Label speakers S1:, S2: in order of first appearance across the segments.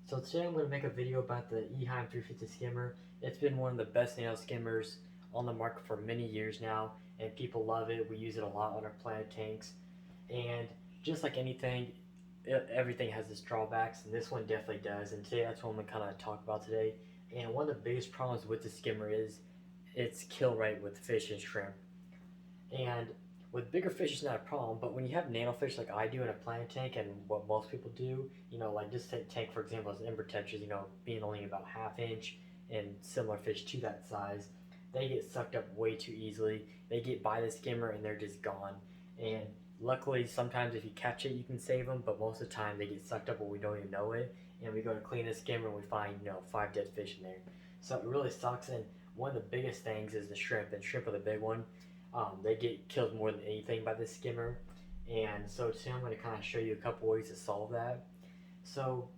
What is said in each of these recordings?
S1: So today I'm going to make a video about the Ehiem 350 skimmer. It's been one of the best nail skimmers on the market for many years now, and people love it. We use it a lot on our plant tanks, and just like anything, everything has its drawbacks, and this one definitely does. And today that's what I'm going to kind of talk about today. And one of the biggest problems with the skimmer is its kill rate with fish and shrimp. And with bigger fish, it's not a problem. But when you have nanofish like I do in a plant tank, and what most people do, like this tank for example is ember tetras, being only about ½ inch, and similar fish to that size, they get sucked up way too easily. They get by the skimmer and they're just gone. And luckily, sometimes if you catch it, you can save them. But most of the time, they get sucked up when we don't even know it. And we go to clean the skimmer and we find 5 dead fish in there. So it really sucks. And one of the biggest things is the shrimp, and shrimp are the big one. They get killed more than anything by this skimmer, and so today I'm going to kind of show you a couple ways to solve that. So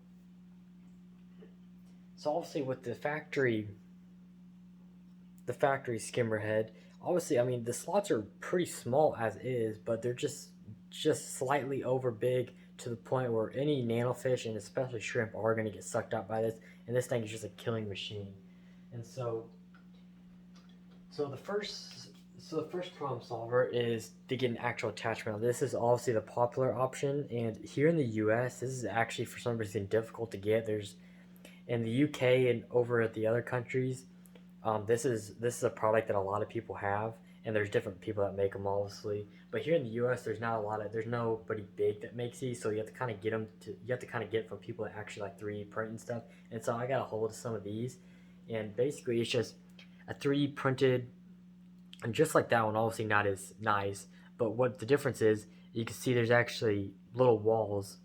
S1: obviously with the factory skimmer head, obviously I mean the slots are pretty small as is, but they're just slightly over big to the point where any nanofish and especially shrimp are going to get sucked up by this, and this thing is just a killing machine. And so the first problem solver is to get an actual attachment. This is obviously the popular option, and here in the US, this is actually for some reason difficult to get. There's in the UK and over at the other countries, this is a product that a lot of people have, and there's different people that make them obviously. But here in the US, there's nobody big that makes these, so you have to kind of get from people that actually like 3D print and stuff. And so I got a hold of some of these, and basically it's just a 3D printed. And just like that one, obviously not as nice, but what the difference is, you can see there's actually little walls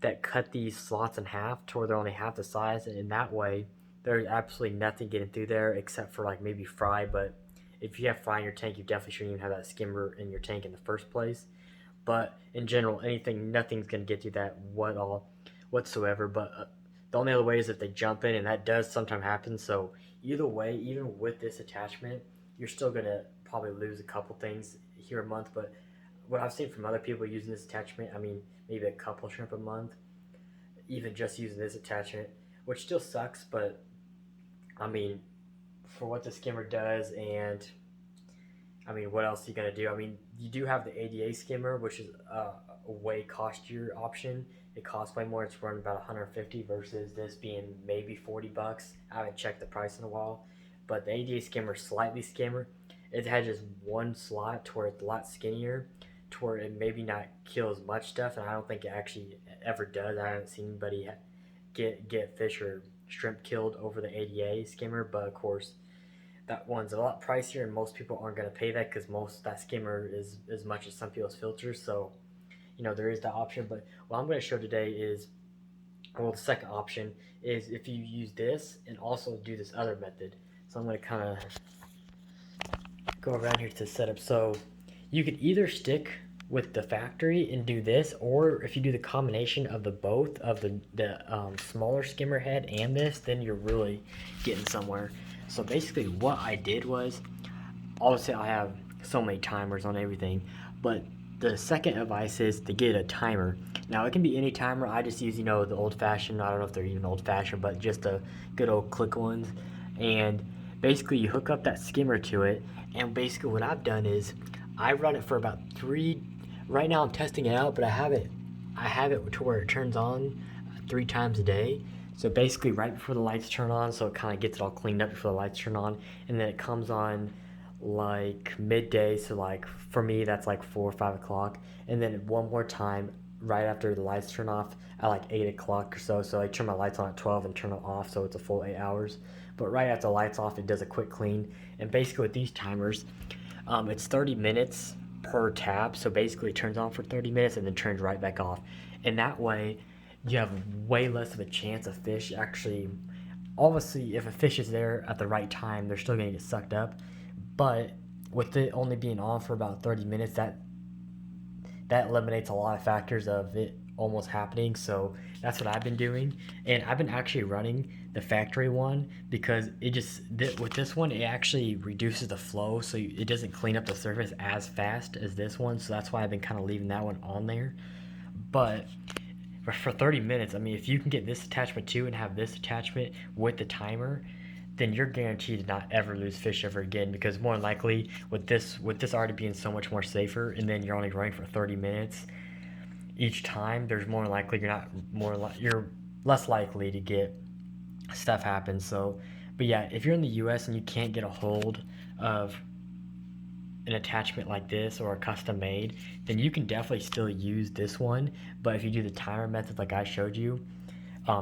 S1: that cut these slots in half to where they're only half the size, and in that way, there's absolutely nothing getting through there except for like maybe fry. But if you have fry in your tank, you definitely shouldn't even have that skimmer in your tank in the first place. But in general, nothing's gonna get through that whatsoever. But the only other way is if they jump in, and that does sometimes happen. So either way, even with this attachment, you're still gonna probably lose a couple things here a month. But what I've seen from other people using this attachment, I mean, maybe a couple shrimp a month, even just using this attachment, which still sucks. But I mean, for what the skimmer does, and I mean, what else are you gonna do? I mean, you do have the ADA skimmer, which is a way costier option. It costs way more. It's running about 150 versus this being maybe 40 bucks. I haven't checked the price in a while. But the ADA skimmer is slightly skimmer. It has just one slot to where it's a lot skinnier, to where it maybe not kill as much stuff, and I don't think it actually ever does. I haven't seen anybody get fish or shrimp killed over the ADA skimmer, but of course that one's a lot pricier, and most people aren't going to pay that because most that skimmer is as much as some people's filters. So there is that option. But what I'm going to show today is, well, the second option is if you use this and also do this other method. So I'm going to kind of go around here to setup. So you could either stick with the factory and do this, or if you do the combination of the both of the smaller skimmer head and this, then you're really getting somewhere. So basically what I did was, obviously I have so many timers on everything, but the second advice is to get a timer. Now it can be any timer. I just use the old-fashioned, I don't know if they're even old-fashioned, but just the good old click ones. And basically you hook up that skimmer to it, and basically what I've done is I run it for about right now I'm testing it out, but I have it to where it turns on 3 times a day. So basically right before the lights turn on, so it kind of gets it all cleaned up before the lights turn on, and then it comes on like midday, so like for me that's like 4 or 5 o'clock, and then one more time right after the lights turn off at like 8 o'clock or so. So I turn my lights on at 12 and turn them off, so it's a full 8 hours. But right after the lights off, it does a quick clean. And basically with these timers, it's 30 minutes per tab. So basically it turns on for 30 minutes and then turns right back off. And that way you have way less of a chance of fish actually, obviously if a fish is there at the right time, they're still gonna get sucked up. But with it only being on for about 30 minutes, that eliminates a lot of factors of it almost happening. So that's what I've been doing, and I've been actually running the factory one because with this one it actually reduces the flow, so it doesn't clean up the surface as fast as this one. So that's why I've been kind of leaving that one on there. But for 30 minutes. I mean, if you can get this attachment too and have this attachment with the timer, then you're guaranteed to not ever lose fish ever again, because more than likely with this already being so much more safer, and then you're only running for 30 minutes each time, there's more likely you're less likely to get stuff happen. So, but yeah, if you're in the US and you can't get a hold of an attachment like this or a custom made, then you can definitely still use this one. But if you do the timer method like I showed you,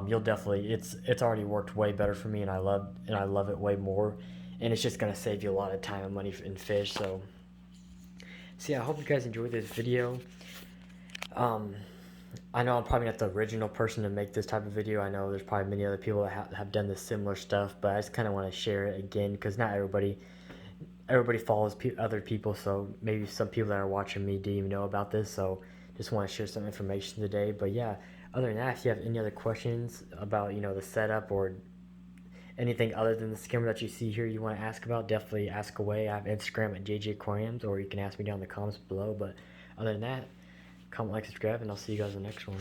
S1: you'll definitely it's already worked way better for me, and I love it way more, and it's just gonna save you a lot of time and money in fish. So yeah, I hope you guys enjoyed this video. Um, I know I'm probably not the original person to make this type of video. I know there's probably many other people that have done this similar stuff, but I just kind of want to share it again, because not everybody follows other people, so maybe some people that are watching me didn't even know about this. So just want to share some information today. But yeah, other than that, if you have any other questions about the setup or anything other than the skimmer that you see here you want to ask about, definitely ask away. I have Instagram at JJ Aquariums, or you can ask me down in the comments below. But other than that, comment, like, subscribe, and I'll see you guys in the next one.